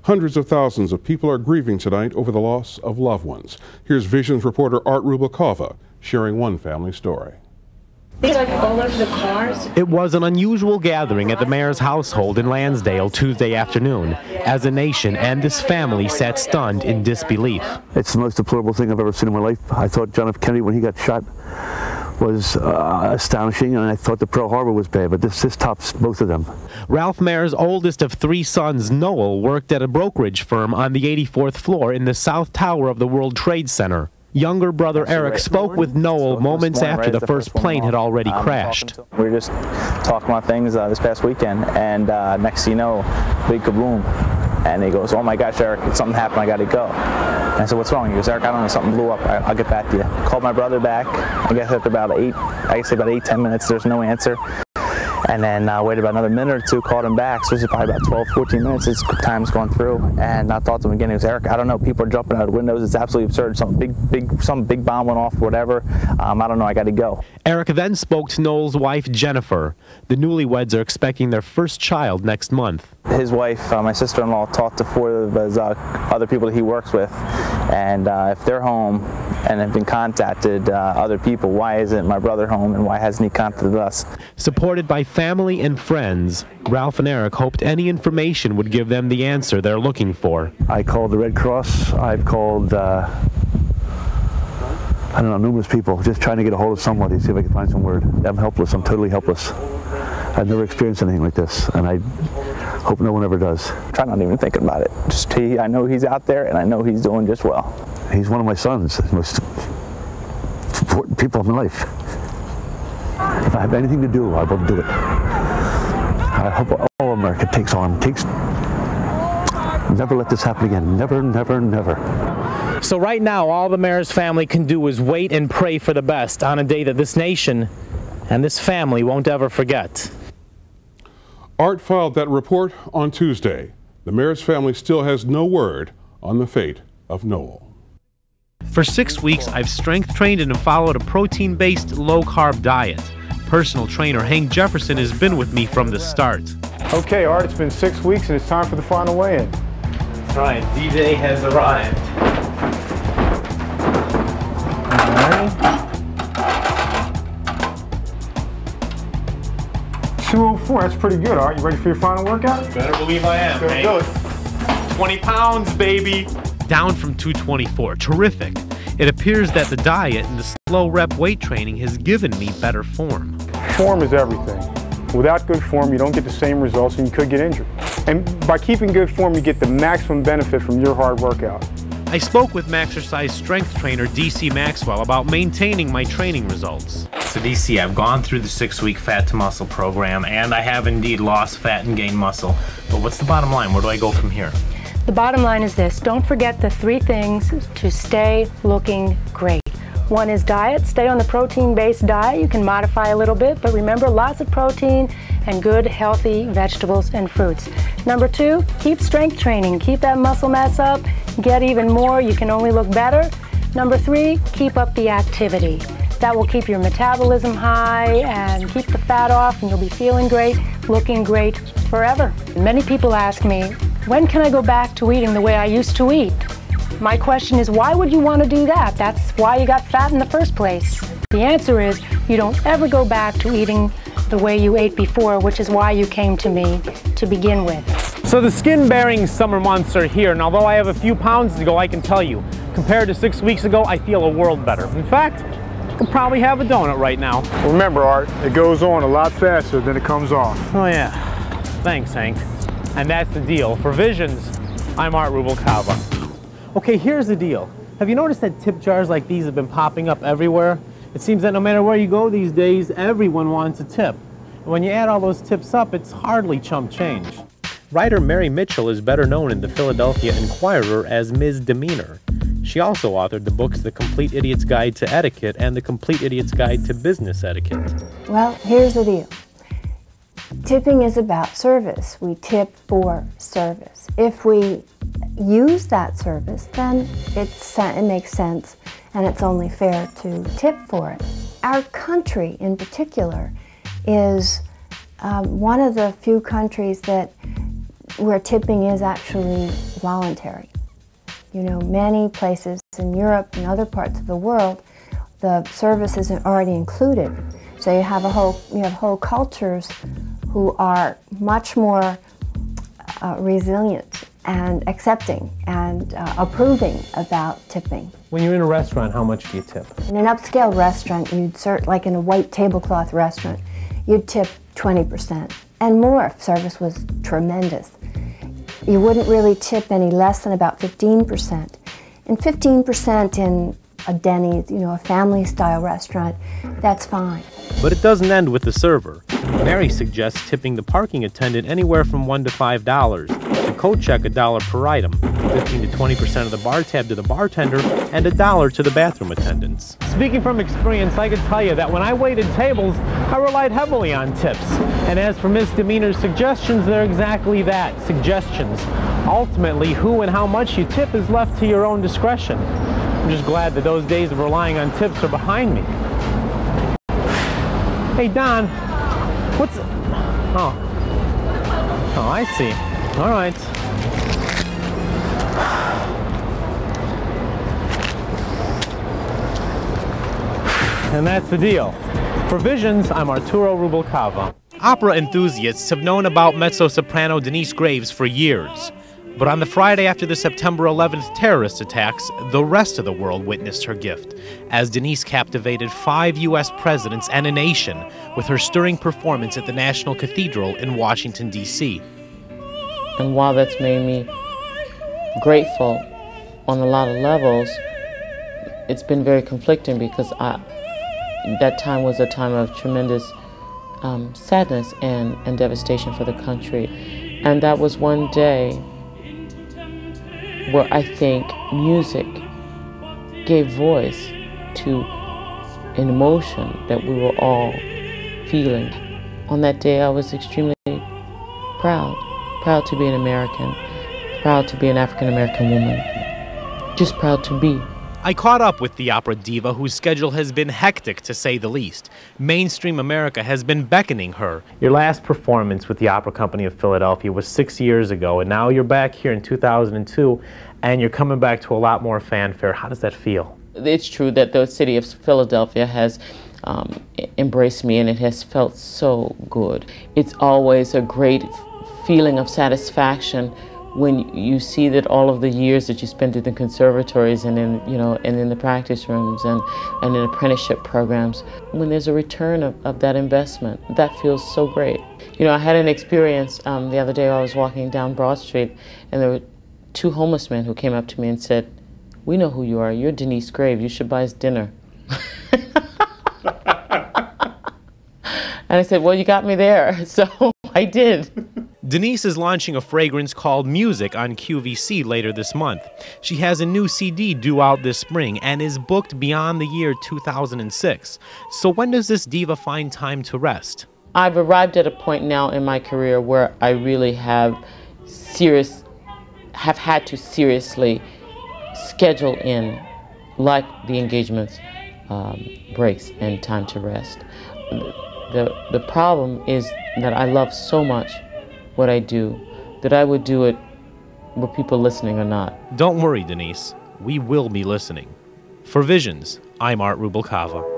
Hundreds of thousands of people are grieving tonight over the loss of loved ones. Here's Vision's reporter Art Rubalcava sharing one family story. Like all over the cars. It was an unusual gathering at the mayor's household in Lansdale Tuesday afternoon as a nation and this family sat stunned in disbelief. It's the most deplorable thing I've ever seen in my life. I thought John F. Kennedy, when he got shot, was astonishing, and I thought the Pearl Harbor was bad, but this tops both of them. Ralph Maier's oldest of three sons, Noel, worked at a brokerage firm on the 84th floor in the South Tower of the World Trade Center. Younger brother Eric spoke with Noel moments after the first plane had already crashed. We were just talking about things this past weekend, and next thing you know, big kaboom. And he goes, "Oh my gosh, Eric, something happened, I gotta go." And I said, "What's wrong?" He goes, "Eric, I don't know, something blew up. I'll get back to you." Called my brother back. I guess after about 8-10 minutes, there's no answer. And then waited about another minute or two, called him back. So this is probably about 12-14 minutes. His time's going through. And I thought to him again, he was, "Eric, I don't know, people are jumping out of windows. It's absolutely absurd. Some big bomb went off, whatever. I don't know, I got to go." Eric then spoke to Noel's wife, Jennifer. The newlyweds are expecting their first child next month. His wife, my sister-in-law, talked to 4 of his other people that he works with. And if they're home and have been contacted, other people, why isn't my brother home and why hasn't he contacted us? Supported by family and friends, Ralph and Eric hoped any information would give them the answer they're looking for. I called the Red Cross. I've called, I don't know, numerous people, just trying to get a hold of somebody, see if I can find some word. I'm helpless. I'm totally helpless. I've never experienced anything like this, and I hope no one ever does. Try not even thinking about it. Just I know he's out there, and I know he's doing just well. He's one of my sons, the most important people in my life. If I have anything to do, I will do it. I hope all America takes on. Never let this happen again. Never, never, never. So right now, all the mayor's family can do is wait and pray for the best on a day that this nation and this family won't ever forget. Art filed that report on Tuesday. The mayor's family still has no word on the fate of Noel. For 6 weeks, I've strength trained and followed a protein-based, low-carb diet. Personal trainer Hank Jefferson has been with me from the start. Okay, Art, it's been 6 weeks and it's time for the final weigh-in. That's right, D-Day has arrived. All right. 204, that's pretty good, Art. You ready for your final workout? Better believe I am, Let's go, do it. 20 pounds, baby! Down from 224, terrific. It appears that the diet and the slow rep weight training has given me better form. Form is everything. Without good form, you don't get the same results and you could get injured. And by keeping good form, you get the maximum benefit from your hard workout. I spoke with Maxercise strength trainer DC Maxwell about maintaining my training results. So DC, I've gone through the 6-week fat to muscle program and I have indeed lost fat and gained muscle. But what's the bottom line? Where do I go from here? The bottom line is this: don't forget the 3 things to stay looking great. 1 is diet. Stay on the protein-based diet. You can modify a little bit, but remember, lots of protein and good, healthy vegetables and fruits. Number 2, keep strength training. Keep that muscle mass up. Get even more. You can only look better. Number 3, keep up the activity. That will keep your metabolism high and keep the fat off, and you'll be feeling great, looking great forever. Many people ask me, when can I go back to eating the way I used to eat? My question is, why would you want to do that? That's why you got fat in the first place. The answer is, you don't ever go back to eating the way you ate before, which is why you came to me to begin with. So the skin-bearing summer months are here, and although I have a few pounds to go, I can tell you, compared to 6 weeks ago, I feel a world better. In fact, I could probably have a donut right now. Remember, Art, it goes on a lot faster than it comes off. Oh yeah, thanks Hank. And that's the deal. For Visions, I'm Art Rubalcava. Okay, here's the deal. Have you noticed that tip jars like these have been popping up everywhere? It seems that no matter where you go these days, everyone wants a tip. And when you add all those tips up, it's hardly chump change. Writer Mary Mitchell is better known in the Philadelphia Inquirer as Ms. Demeanor. She also authored the books The Complete Idiot's Guide to Etiquette and The Complete Idiot's Guide to Business Etiquette. Well, here's the deal. Tipping is about service. We tip for service. If we use that service, then it makes sense and it's only fair to tip for it. Our country in particular is one of the few countries that where tipping is actually voluntary. You know, many places in Europe and other parts of the world, the service isn't already included. So you have whole cultures who are much more resilient and accepting and approving about tipping. When you're in a restaurant, how much do you tip? In an upscale restaurant, like in a white tablecloth restaurant, you'd tip 20% and more if service was tremendous. You wouldn't really tip any less than about 15%. And 15% in a Denny's, you know, a family-style restaurant, that's fine. But it doesn't end with the server. Mary suggests tipping the parking attendant anywhere from $1 to $5. The coat check $1 per item, 15 to 20% of the bar tab to the bartender, and $1 to the bathroom attendants. Speaking from experience, I can tell you that when I waited tables, I relied heavily on tips. And as for Misdemeanor's suggestions, they're exactly that, suggestions. Ultimately, who and how much you tip is left to your own discretion. I'm just glad that those days of relying on tips are behind me. Hey, Don, what's... Oh, I see. All right. And that's the deal. For Visions, I'm Arturo Rubalcava. Opera enthusiasts have known about mezzo-soprano Denise Graves for years. But on the Friday after the September 11th terrorist attacks, the rest of the world witnessed her gift, as Denise captivated 5 U.S. presidents and a nation with her stirring performance at the National Cathedral in Washington, D.C. And while that's made me grateful on a lot of levels, it's been very conflicting because that time was a time of tremendous sadness and devastation for the country. And that was one day where I think music gave voice to an emotion that we were all feeling. On that day, I was extremely proud to be an American, proud to be an African-American woman, just proud to be. I caught up with the opera diva whose schedule has been hectic, to say the least. Mainstream America has been beckoning her. Your last performance with the Opera Company of Philadelphia was 6 years ago, and now you're back here in 2002, and you're coming back to a lot more fanfare. How does that feel? It's true that the city of Philadelphia has embraced me, and it has felt so good. It's always a great feeling of satisfaction when you see that all of the years that you spent in the conservatories and in the practice rooms and in apprenticeship programs, when there's a return of that investment, that feels so great. You know, I had an experience the other day. I was walking down Broad Street, and there were 2 homeless men who came up to me and said, "We know who you are. You're Denise Graves. You should buy us dinner." And I said, "Well, you got me there." So I did. Denise is launching a fragrance called Music on QVC later this month. She has a new CD due out this spring and is booked beyond the year 2006. So when does this diva find time to rest? I've arrived at a point now in my career where I really have had to seriously schedule in, like the engagements, breaks and time to rest. The problem is that I love so much what I do that I would do it with people listening or not. Don't worry, Denise. We will be listening. For Visions, I'm Art Rubalcava.